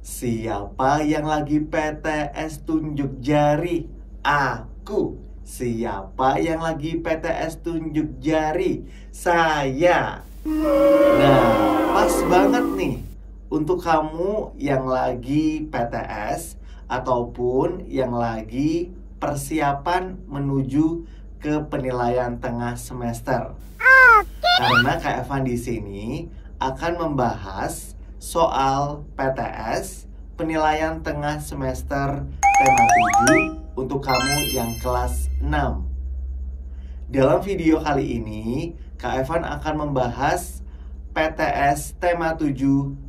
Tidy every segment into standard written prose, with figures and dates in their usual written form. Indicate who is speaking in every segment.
Speaker 1: Siapa yang lagi PTS tunjuk jari? Aku. Siapa yang lagi PTS tunjuk jari? Saya. Nah, pas banget nih untuk kamu yang lagi PTS ataupun yang lagi persiapan menuju ke penilaian tengah semester. Karena Kak Evan di sini akan membahas soal PTS penilaian tengah semester tema 7 untuk kamu yang kelas 6. Dalam video kali ini, Kak Evan akan membahas PTS tema 7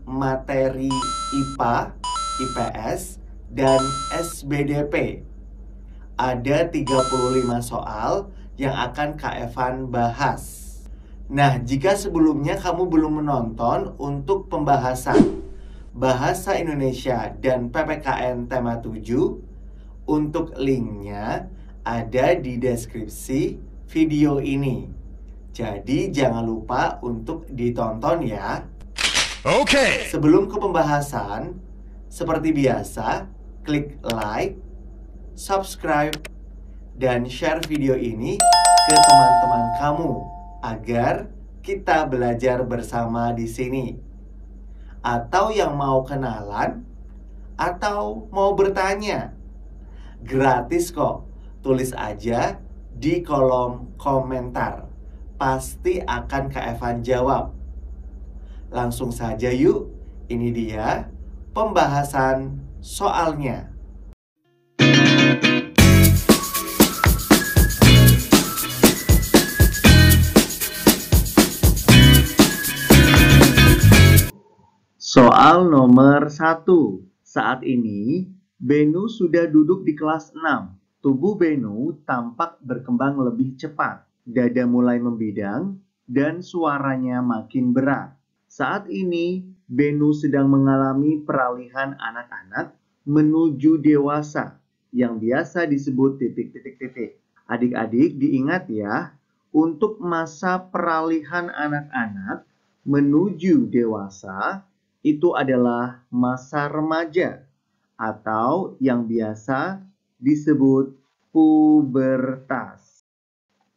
Speaker 1: materi IPA, IPS, dan SBDP. Ada 35 soal yang akan Kak Evan bahas. Nah, jika sebelumnya kamu belum menonton untuk pembahasan Bahasa Indonesia dan PPKN tema 7, untuk linknya ada di deskripsi video ini. Jadi jangan lupa untuk ditonton ya. Oke. Sebelum ke pembahasan, seperti biasa, klik like, subscribe, dan share video ini ke teman-teman kamu agar kita belajar bersama di sini. Atau yang mau kenalan atau mau bertanya, gratis kok. Tulis aja di kolom komentar. Pasti akan Kak Evan jawab. Langsung saja yuk. Ini dia pembahasan soalnya. Soal nomor 1. Saat ini, Benu sudah duduk di kelas 6. Tubuh Benu tampak berkembang lebih cepat. Dada mulai membidang dan suaranya makin berat. Saat ini, Benu sedang mengalami peralihan anak-anak menuju dewasa yang biasa disebut titik-titik-titik. Adik-adik diingat ya, untuk masa peralihan anak-anak menuju dewasa itu adalah masa remaja atau yang biasa disebut pubertas.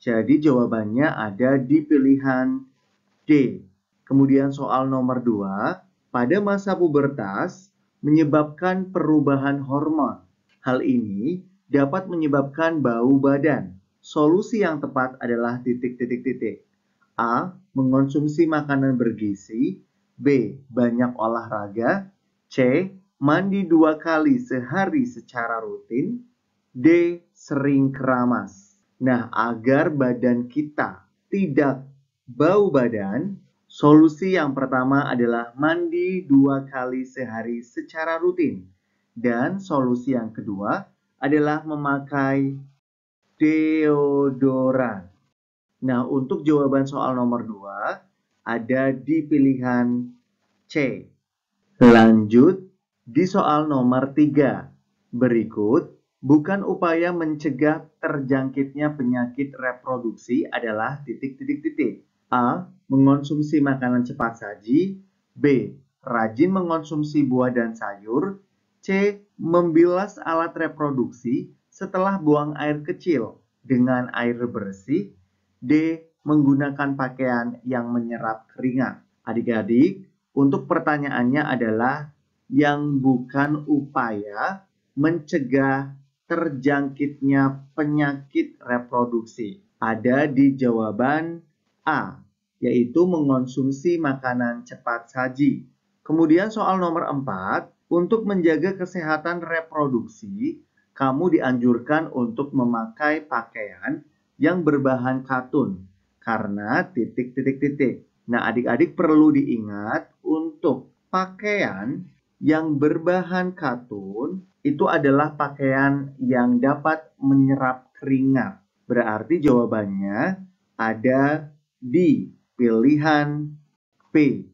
Speaker 1: Jadi jawabannya ada di pilihan D. Kemudian soal nomor 2, pada masa pubertas menyebabkan perubahan hormon. Hal ini dapat menyebabkan bau badan. Solusi yang tepat adalah titik-titik-titik. A. Mengonsumsi makanan bergizi. B. Banyak olahraga. C. Mandi 2 kali sehari secara rutin. D. Sering keramas. Nah, agar badan kita tidak bau badan, solusi yang pertama adalah mandi 2 kali sehari secara rutin. Dan solusi yang kedua adalah memakai deodoran. Nah, untuk jawaban soal nomor 2, ada di pilihan C. Lanjut di soal nomor 3. Berikut, bukan upaya mencegah terjangkitnya penyakit reproduksi adalah titik-titik-titik. A. Mengonsumsi makanan cepat saji. B. Rajin mengonsumsi buah dan sayur. C. Membilas alat reproduksi setelah buang air kecil dengan air bersih. D. Menggunakan pakaian yang menyerap keringat. Adik-adik, untuk pertanyaannya adalah yang bukan upaya mencegah terjangkitnya penyakit reproduksi. Ada di jawaban A, yaitu mengonsumsi makanan cepat saji. Kemudian soal nomor 4, untuk menjaga kesehatan reproduksi, kamu dianjurkan untuk memakai pakaian yang berbahan katun. Karena titik-titik-titik. Nah, adik-adik perlu diingat untuk pakaian yang berbahan katun itu adalah pakaian yang dapat menyerap keringat. Berarti jawabannya ada di pilihan P.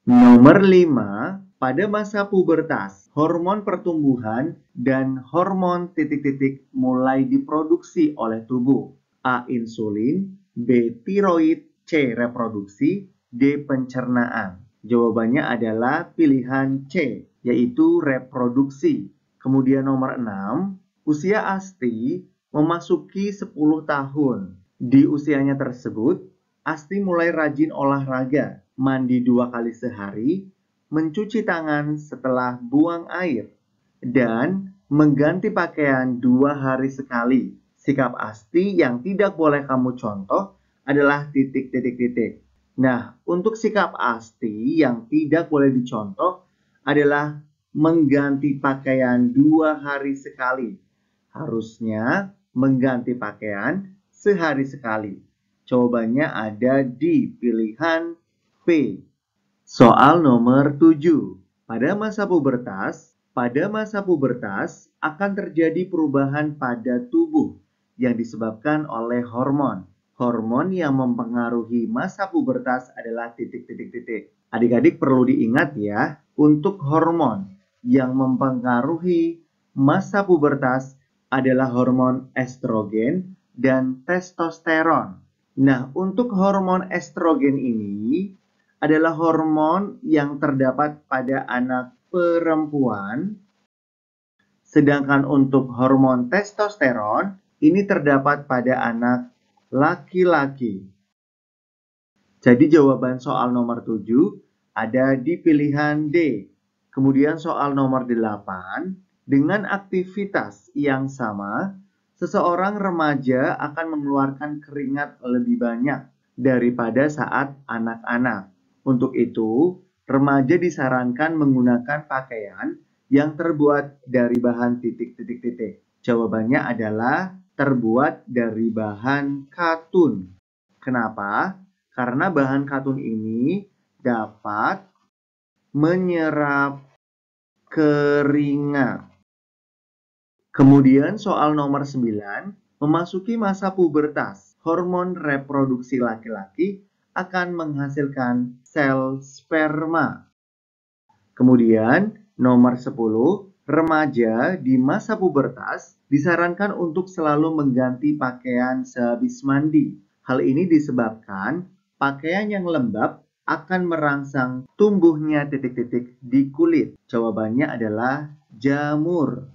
Speaker 1: Nomor 5, pada masa pubertas, hormon pertumbuhan dan hormon titik-titik mulai diproduksi oleh tubuh. A. Insulin, B. Tiroid, C. Reproduksi, D. Pencernaan. Jawabannya adalah pilihan C, yaitu reproduksi. Kemudian nomor 6, usia Asti memasuki 10 tahun. Di usianya tersebut, Asti mulai rajin olahraga, mandi 2 kali sehari, mencuci tangan setelah buang air, dan mengganti pakaian 2 hari sekali. Sikap Asti yang tidak boleh kamu contoh adalah titik-titik-titik. Nah, untuk sikap Asti yang tidak boleh dicontoh adalah mengganti pakaian 2 hari sekali. Harusnya mengganti pakaian sehari sekali. Jawabannya ada di pilihan P. Soal nomor 7. Pada masa pubertas akan terjadi perubahan pada tubuh yang disebabkan oleh hormon. Hormon yang mempengaruhi masa pubertas adalah titik-titik-titik. Adik-adik perlu diingat ya, untuk hormon yang mempengaruhi masa pubertas adalah hormon estrogen dan testosteron. Nah, untuk hormon estrogen ini adalah hormon yang terdapat pada anak perempuan, sedangkan untuk hormon testosteron ini terdapat pada anak laki-laki. Jadi jawaban soal nomor 7 ada di pilihan D. Kemudian soal nomor 8, dengan aktivitas yang sama, seseorang remaja akan mengeluarkan keringat lebih banyak daripada saat anak-anak. Untuk itu, remaja disarankan menggunakan pakaian yang terbuat dari bahan titik-titik-titik. Jawabannya adalah terbuat dari bahan katun. Kenapa? Karena bahan katun ini dapat menyerap keringat. Kemudian soal nomor 9, memasuki masa pubertas, hormon reproduksi laki-laki akan menghasilkan sel sperma. Kemudian nomor 10, remaja di masa pubertas disarankan untuk selalu mengganti pakaian sehabis mandi. Hal ini disebabkan pakaian yang lembab akan merangsang tumbuhnya titik-titik di kulit. Jawabannya adalah jamur.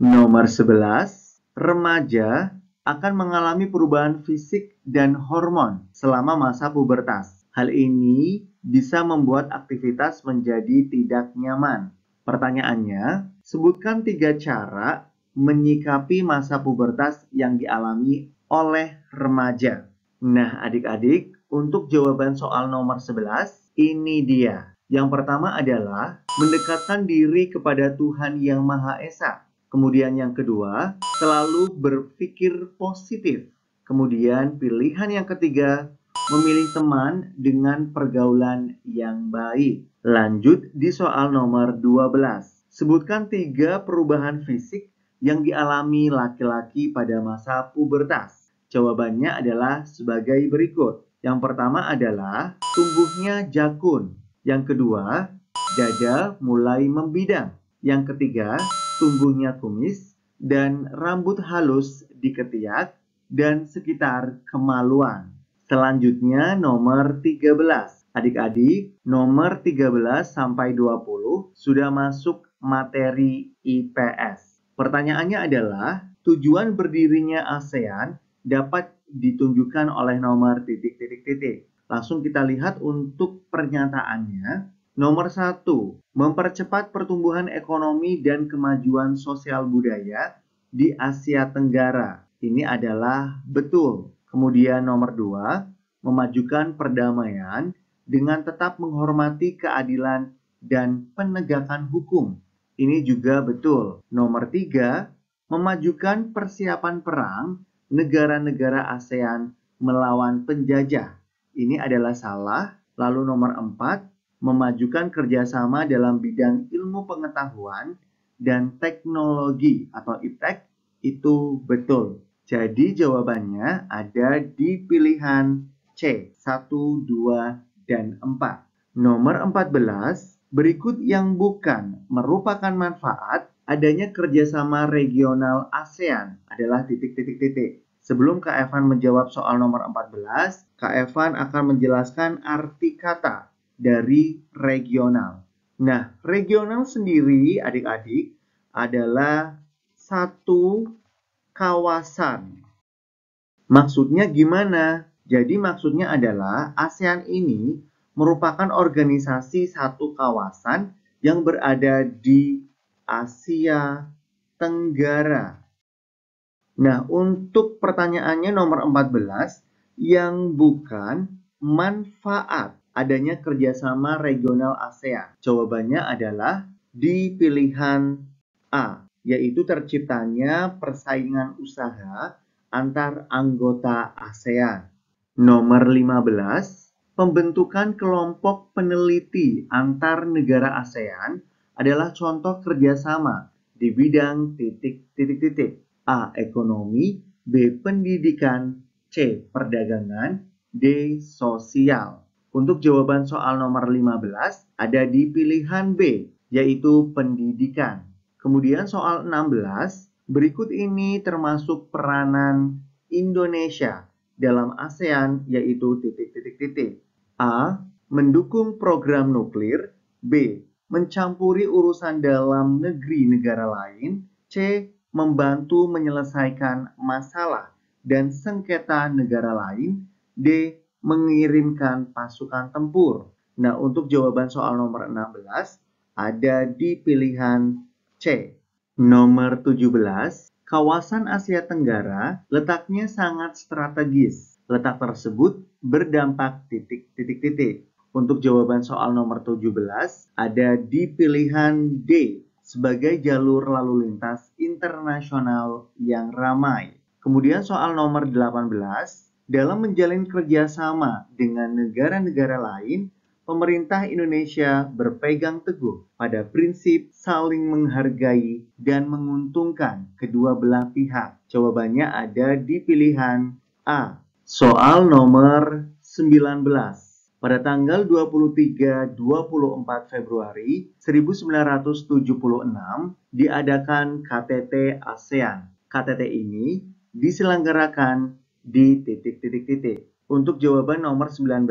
Speaker 1: Nomor 11, remaja akan mengalami perubahan fisik dan hormon selama masa pubertas. Hal ini bisa membuat aktivitas menjadi tidak nyaman. Pertanyaannya, sebutkan 3 cara menyikapi masa pubertas yang dialami oleh remaja. Nah, adik-adik, untuk jawaban soal nomor 11, ini dia. Yang pertama adalah mendekatkan diri kepada Tuhan Yang Maha Esa. Kemudian yang kedua, selalu berpikir positif. Kemudian pilihan yang ketiga, memilih teman dengan pergaulan yang baik. Lanjut di soal nomor 12. Sebutkan 3 perubahan fisik yang dialami laki-laki pada masa pubertas. Jawabannya adalah sebagai berikut. Yang pertama adalah tumbuhnya jakun. Yang kedua, dada mulai membidang. Yang ketiga, tumbuhnya kumis dan rambut halus di ketiak dan sekitar kemaluan. Selanjutnya nomor 13. Adik-adik, nomor 13 sampai 20 sudah masuk materi IPS. Pertanyaannya adalah, tujuan berdirinya ASEAN dapat ditunjukkan oleh nomor titik-titik-titik. Langsung kita lihat untuk pernyataannya. Nomor 1, mempercepat pertumbuhan ekonomi dan kemajuan sosial budaya di Asia Tenggara. Ini adalah betul. Kemudian nomor 2, memajukan perdamaian dengan tetap menghormati keadilan dan penegakan hukum. Ini juga betul. Nomor 3, memajukan persiapan perang negara-negara ASEAN melawan penjajah. Ini adalah salah. Lalu nomor 4, memajukan kerjasama dalam bidang ilmu pengetahuan dan teknologi atau IPTEK, itu betul. Jadi jawabannya ada di pilihan C, 1, 2, dan 4. Nomor 14, berikut yang bukan merupakan manfaat adanya kerjasama regional ASEAN adalah titik-titik-titik. Sebelum Kak Evan menjawab soal nomor 14, Kak Evan akan menjelaskan arti kata dari regional. Nah, regional sendiri adik-adik adalah satu kawasan. Maksudnya gimana? Jadi maksudnya adalah ASEAN ini merupakan organisasi satu kawasan yang berada di Asia Tenggara. Nah, untuk pertanyaannya nomor 14, yang bukan manfaat adanya kerjasama regional ASEAN. Jawabannya adalah di pilihan A, yaitu terciptanya persaingan usaha antar anggota ASEAN. Nomor 15, pembentukan kelompok peneliti antar negara ASEAN adalah contoh kerjasama di bidang titik-titik. A. Ekonomi, B. Pendidikan, C. Perdagangan, D. Sosial. Untuk jawaban soal nomor 15 ada di pilihan B, yaitu pendidikan. Kemudian soal 16, berikut ini termasuk peranan Indonesia dalam ASEAN yaitu titik-titik. A. Mendukung program nuklir, B. Mencampuri urusan dalam negeri negara lain, C. Membantu menyelesaikan masalah dan sengketa negara lain, D. Mengirimkan pasukan tempur. Nah, untuk jawaban soal nomor 16 ada di pilihan C. Nomor 17, kawasan Asia Tenggara letaknya sangat strategis. Letak tersebut berdampak titik-titik. Untuk jawaban soal nomor 17 ada di pilihan D sebagai jalur lalu lintas internasional yang ramai. Kemudian soal nomor 18, dalam menjalin kerjasama dengan negara-negara lain, pemerintah Indonesia berpegang teguh pada prinsip saling menghargai dan menguntungkan kedua belah pihak. Jawabannya ada di pilihan A. Soal nomor 19. Pada tanggal 23-24 Februari 1976 diadakan KTT ASEAN. KTT ini diselenggarakan di titik-titik. Untuk jawaban nomor 19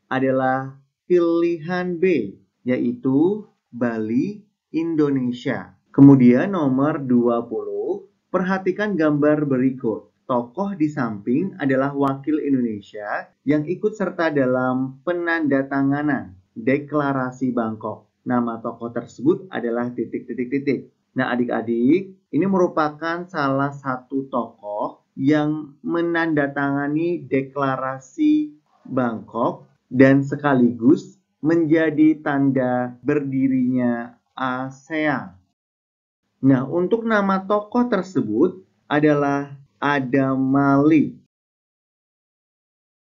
Speaker 1: adalah pilihan B, yaitu Bali, Indonesia. Kemudian nomor 20, perhatikan gambar berikut. Tokoh di samping adalah wakil Indonesia yang ikut serta dalam penandatanganan Deklarasi Bangkok. Nama tokoh tersebut adalah titik-titik. Nah, adik-adik, ini merupakan salah satu tokoh yang menandatangani Deklarasi Bangkok dan sekaligus menjadi tanda berdirinya ASEAN. Nah, untuk nama tokoh tersebut adalah Adam Malik.